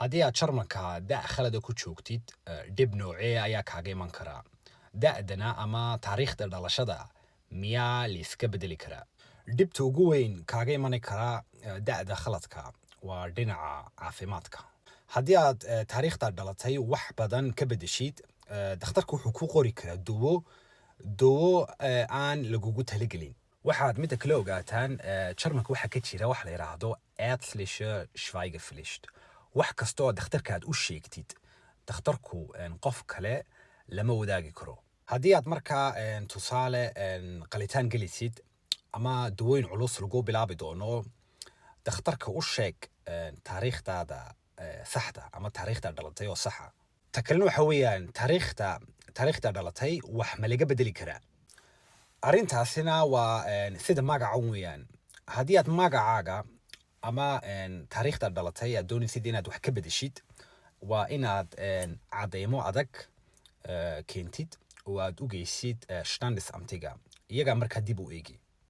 haddii aad Jarmalka da' khalada ku joogtid, dhib noocee ayaa kaaga iman karaa? Da'dana ama taariikhda dhalashada miyaa la iska beddeli karaa? Dhibta ugu weyn kaaga iman karaa da'da khaladka waa dhinaca caafimaadka. Haddii aad taariikhda dhalatay wax badan ka beddeshid, dhakhtarku wuxuu kuu qori karaa dawo aan lagugu talagelin. Waxaad midda kale ogaataan, Jarmalka waxaa ka jira wax la yiraahdo ärztliche Schweigepflicht. wax kasta oo dhakhtarka aad u sheegtid, dhakhtarku qof kale lama wadaagi karo. Haddii aad markaa tusaale qalitaan gelisid ama dawooyin culus lagu bilaabi doono, dhakhtarka u sheeg taariikhdaada saxda ama taariikhda dhalatay oo saxa. Ta kalena waxa weeyaan taariikhda dhalatay wax ma laga beddeli karaa. Arrintaasina waa sida magaca weeyaan. Haddii aad magacaaga ama taariikhda dhalatay aad doonaysid inaad wax ka beddeshid, waa inaad cadeymo adag keentid oo aad u geysid Standesamtiga. Iyaga markaa dib u eegi.